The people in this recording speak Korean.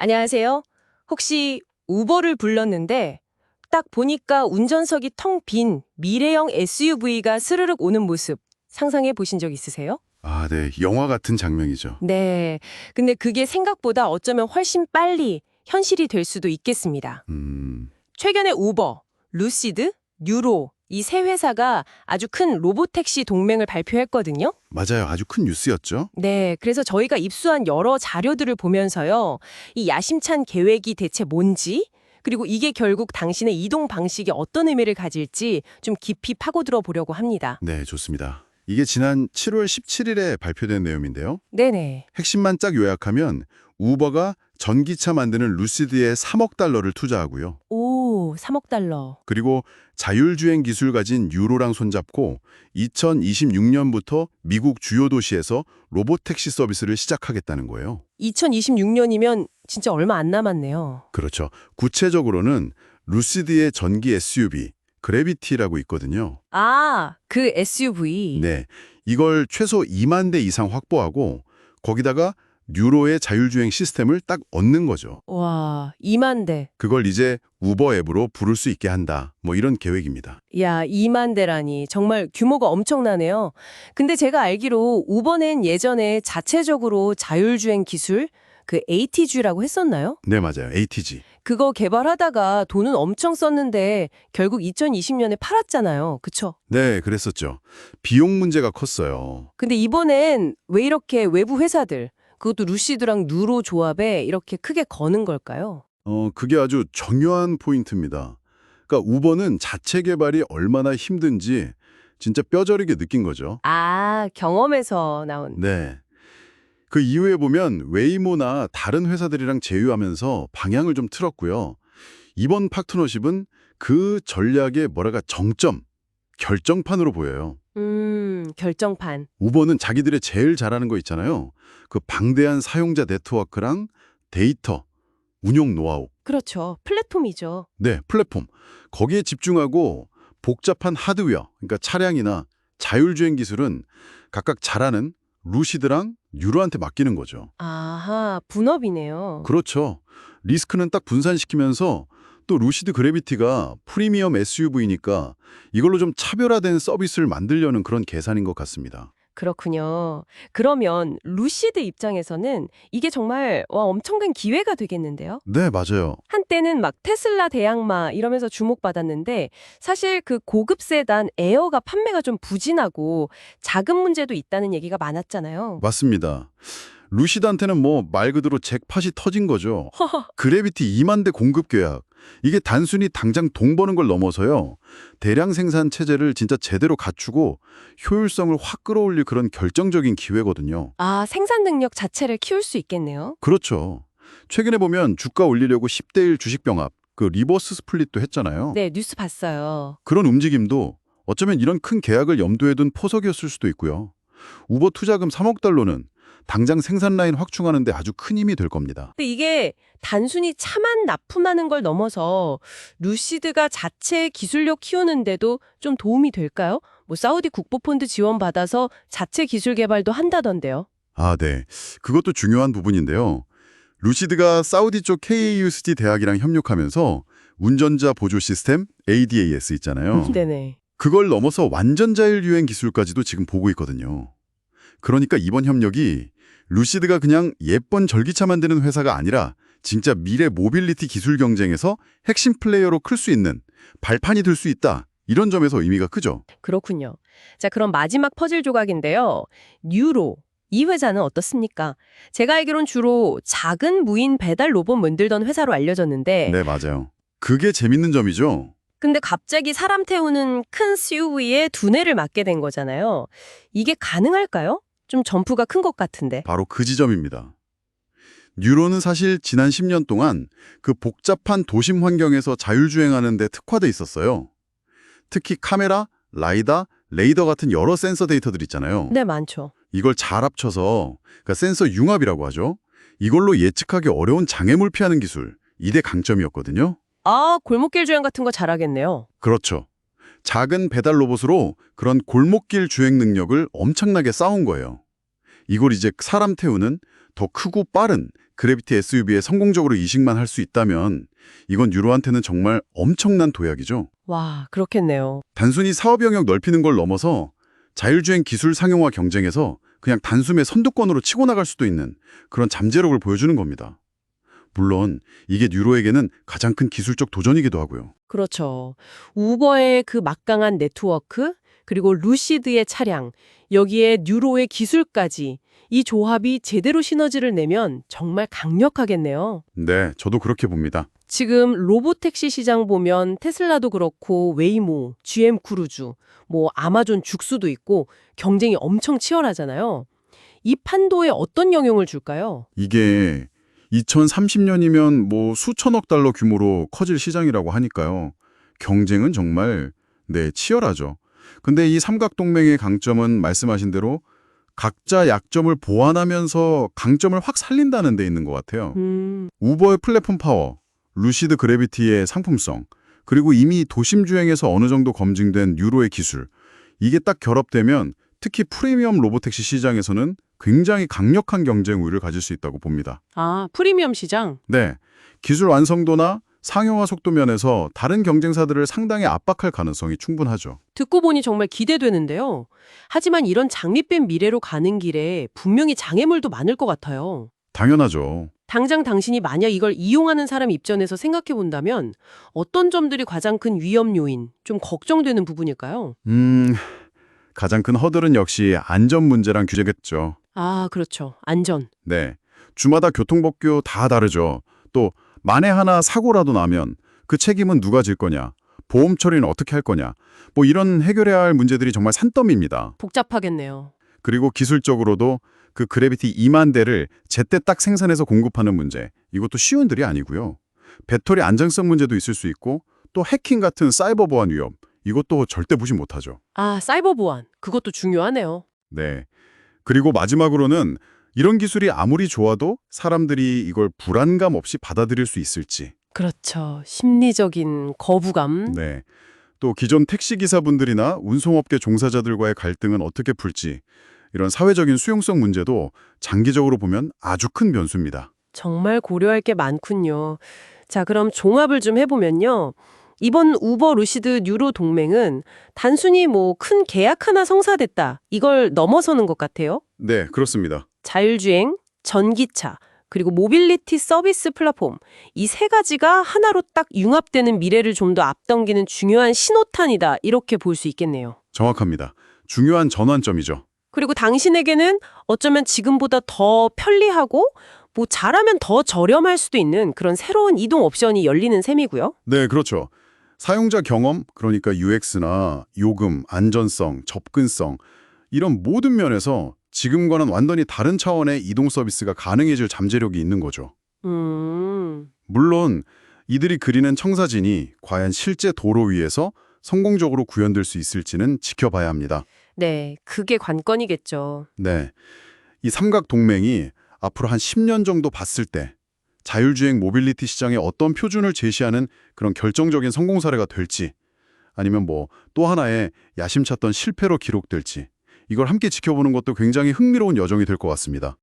안녕하세요. 혹시 우버를 불렀는데 딱 보니까 운전석이 텅 빈 미래형 SUV가 스르륵 오는 모습 상상해 보신 적 있으세요? 아, 네. 영화 같은 장면이죠. 네. 근데 그게 생각보다 어쩌면 훨씬 빨리 현실이 될 수도 있겠습니다. 최근에 우버, 루시드, 뉴로 이 세 회사가 아주 큰 로보택시 동맹을 발표했거든요. 맞아요. 아주 큰 뉴스였죠. 네, 그래서 저희가 입수한 여러 자료들을 보면서요, 이 야심찬 계획이 대체 뭔지, 그리고 이게 결국 당신의 이동 방식에 어떤 의미를 가질지 좀 깊이 파고들어 보려고 합니다. 네, 좋습니다. 이게 지난 7월 17일에 발표된 내용인데요. 네네. 핵심만 쫙 요약하면 우버가 전기차 만드는 루시드에 3억 달러를 투자하고요. 오, 3억 달러. 그리고 자율주행 기술 가진 유로랑 손잡고 2026년부터 미국 주요 도시에서 로보택시 서비스를 시작하겠다는 거예요. 2026년이면 진짜 얼마 안 남았네요. 그렇죠. 구체적으로는 루시드의 전기 SUV, 그래비티라고 있거든요. 아, 그 SUV. 네, 이걸 최소 2만 대 이상 확보하고 거기다가 뉴로의 자율주행 시스템을 딱 얻는 거죠. 와, 2만 대. 그걸 이제 우버 앱으로 부를 수 있게 한다. 뭐 이런 계획입니다. 야, 2만 대라니 정말 규모가 엄청나네요. 근데 제가 알기로 우버는 예전에 자체적으로 자율주행 기술, 그 ATG라고 했었나요? 네, 맞아요. ATG. 그거 개발하다가 돈은 엄청 썼는데 결국 2020년에 팔았잖아요. 그쵸? 네, 그랬었죠. 비용 문제가 컸어요. 근데 이번엔 왜 이렇게 외부 회사들, 그것도 루시드랑 누로 조합에 이렇게 크게 거는 걸까요? 그게 아주 정교한 포인트입니다. 그러니까 우버는 자체 개발이 얼마나 힘든지 진짜 뼈저리게 느낀 거죠. 아, 경험에서 나온. 네. 그 이후에 보면 웨이모나 다른 회사들이랑 제휴하면서 방향을 좀 틀었고요. 이번 파트너십은 그 전략의 뭐랄까 정점, 결정판으로 보여요. 결정판. 우버는 자기들의 제일 잘하는 거 있잖아요. 그 방대한 사용자 네트워크랑 데이터, 운용 노하우. 그렇죠. 플랫폼이죠. 네, 플랫폼. 거기에 집중하고 복잡한 하드웨어, 그러니까 차량이나 자율주행 기술은 각각 잘하는 루시드랑 뉴로한테 맡기는 거죠. 아하, 분업이네요. 그렇죠. 리스크는 딱 분산시키면서 또 루시드 그래비티가 프리미엄 SUV니까 이걸로 좀 차별화된 서비스를 만들려는 그런 계산인 것 같습니다. 그렇군요. 그러면 루시드 입장에서는 이게 정말 엄청난 기회가 되겠는데요? 네, 맞아요. 한때는 막 테슬라 대항마 이러면서 주목받았는데 사실 그 고급 세단 에어가 판매가 좀 부진하고 자금 문제도 있다는 얘기가 많았잖아요. 맞습니다. 루시드한테는 뭐 말 그대로 잭팟이 터진 거죠. 그래비티 2만 대 공급 계약. 이게 단순히 당장 돈 버는 걸 넘어서요. 대량 생산 체제를 진짜 제대로 갖추고 효율성을 확 끌어올릴 그런 결정적인 기회거든요. 아, 생산 능력 자체를 키울 수 있겠네요. 그렇죠. 최근에 보면 주가 올리려고 10대 1 주식 병합, 그 리버스 스플릿도 했잖아요. 네, 뉴스 봤어요. 그런 움직임도 어쩌면 이런 큰 계약을 염두에 둔 포석이었을 수도 있고요. 우버 투자금 3억 달러는 당장 생산 라인 확충하는 데 아주 큰 힘이 될 겁니다. 근데 이게 단순히 차만 납품하는 걸 넘어서 루시드가 자체 기술력 키우는데도 좀 도움이 될까요? 뭐 사우디 국보펀드 지원 받아서 자체 기술 개발도 한다던데요. 아, 네. 그것도 중요한 부분인데요. 루시드가 사우디 쪽 KAUST 대학이랑 협력하면서 운전자 보조 시스템 ADAS 있잖아요. 네네. 그걸 넘어서 완전 자율주행 기술까지도 지금 보고 있거든요. 그러니까 이번 협력이 루시드가 그냥 예쁜 전기차 만드는 회사가 아니라 진짜 미래 모빌리티 기술 경쟁에서 핵심 플레이어로 클 수 있는 발판이 될 수 있다. 이런 점에서 의미가 크죠. 그렇군요. 자, 그럼 마지막 퍼즐 조각인데요. 뉴로. 이 회사는 어떻습니까? 제가 알기론 주로 작은 무인 배달 로봇 만들던 회사로 알려졌는데 네, 맞아요. 그게 재밌는 점이죠. 근데 갑자기 사람 태우는 큰 SUV에 두뇌를 맡게 된 거잖아요. 이게 가능할까요? 좀 점프가 큰 것 같은데. 바로 그 지점입니다. 뉴로는 사실 지난 10년 동안 그 복잡한 도심 환경에서 자율주행하는 데 특화돼 있었어요. 특히 카메라, 라이다, 레이더 같은 여러 센서 데이터들 있잖아요. 네, 많죠. 이걸 잘 합쳐서 그러니까 센서 융합이라고 하죠. 이걸로 예측하기 어려운 장애물 피하는 기술, 이게 강점이었거든요. 아, 골목길 주행 같은 거 잘하겠네요. 그렇죠. 작은 배달 로봇으로 그런 골목길 주행 능력을 엄청나게 쌓은 거예요. 이걸 이제 사람 태우는 더 크고 빠른 그래비티 SUV에 성공적으로 이식만 할 수 있다면 이건 유로한테는 정말 엄청난 도약이죠. 와, 그렇겠네요. 단순히 사업 영역 넓히는 걸 넘어서 자율주행 기술 상용화 경쟁에서 그냥 단숨에 선두권으로 치고 나갈 수도 있는 그런 잠재력을 보여주는 겁니다. 물론 이게 뉴로에게는 가장 큰 기술적 도전이기도 하고요. 그렇죠. 우버의 그 막강한 네트워크, 그리고 루시드의 차량, 여기에 뉴로의 기술까지 이 조합이 제대로 시너지를 내면 정말 강력하겠네요. 네, 저도 그렇게 봅니다. 지금 로보택시 시장 보면 테슬라도 그렇고 웨이모, GM 크루즈, 뭐 아마존 죽수도 있고 경쟁이 엄청 치열하잖아요. 이 판도에 어떤 영향을 줄까요? 이게 2030년이면 뭐 수천억 달러 규모로 커질 시장이라고 하니까요. 경쟁은 정말 치열하죠. 근데 이 삼각동맹의 강점은 말씀하신 대로 각자 약점을 보완하면서 강점을 확 살린다는 데 있는 것 같아요. 우버의 플랫폼 파워, 루시드 그래비티의 상품성, 그리고 이미 도심 주행에서 어느 정도 검증된 뉴로의 기술, 이게 딱 결합되면 특히 프리미엄 로보택시 시장에서는 굉장히 강력한 경쟁 우위를 가질 수 있다고 봅니다. 아, 프리미엄 시장? 네, 기술 완성도나 상용화 속도 면에서 다른 경쟁사들을 상당히 압박할 가능성이 충분하죠. 듣고 보니 정말 기대되는데요. 하지만 이런 장밋빛 미래로 가는 길에 분명히 장애물도 많을 것 같아요. 당연하죠. 당장 당신이 만약 이걸 이용하는 사람 입장에서 생각해 본다면 어떤 점들이 가장 큰 위험 요인, 좀 걱정되는 부분일까요? 가장 큰 허들은 역시 안전 문제랑 규제겠죠. 아, 그렇죠. 안전. 네, 주마다 교통법규 다 다르죠. 또 만에 하나 사고라도 나면 그 책임은 누가 질 거냐, 보험 처리는 어떻게 할 거냐, 뭐 이런 해결해야 할 문제들이 정말 산더미입니다. 복잡하겠네요. 그리고 기술적으로도 그 그래비티 2만 대를 제때 딱 생산해서 공급하는 문제, 이것도 쉬운 일이 아니고요. 배터리 안정성 문제도 있을 수 있고 또 해킹 같은 사이버 보안 위협, 이것도 절대 무시 못하죠. 아, 사이버 보안. 그것도 중요하네요. 네. 그리고 마지막으로는 이런 기술이 아무리 좋아도 사람들이 이걸 불안감 없이 받아들일 수 있을지. 그렇죠. 심리적인 거부감. 네. 또 기존 택시기사분들이나 운송업계 종사자들과의 갈등은 어떻게 풀지. 이런 사회적인 수용성 문제도 장기적으로 보면 아주 큰 변수입니다. 정말 고려할 게 많군요. 자, 그럼 종합을 좀 해보면요. 이번 우버 루시드 뉴로 동맹은 단순히 뭐 큰 계약 하나 성사됐다. 이걸 넘어서는 것 같아요. 네, 그렇습니다. 자율주행, 전기차, 그리고 모빌리티 서비스 플랫폼. 이 세 가지가 하나로 딱 융합되는 미래를 좀 더 앞당기는 중요한 신호탄이다. 이렇게 볼 수 있겠네요. 정확합니다. 중요한 전환점이죠. 그리고 당신에게는 어쩌면 지금보다 더 편리하고 뭐 잘하면 더 저렴할 수도 있는 그런 새로운 이동 옵션이 열리는 셈이고요. 네, 그렇죠. 사용자 경험, 그러니까 UX나 요금, 안전성, 접근성 이런 모든 면에서 지금과는 완전히 다른 차원의 이동 서비스가 가능해질 잠재력이 있는 거죠. 물론 이들이 그리는 청사진이 과연 실제 도로 위에서 성공적으로 구현될 수 있을지는 지켜봐야 합니다. 네, 그게 관건이겠죠. 네, 이 삼각 동맹이 앞으로 한 10년 정도 봤을 때 자율주행 모빌리티 시장에 어떤 표준을 제시하는 그런 결정적인 성공 사례가 될지 아니면 뭐 또 하나의 야심찼던 실패로 기록될지 이걸 함께 지켜보는 것도 굉장히 흥미로운 여정이 될 것 같습니다.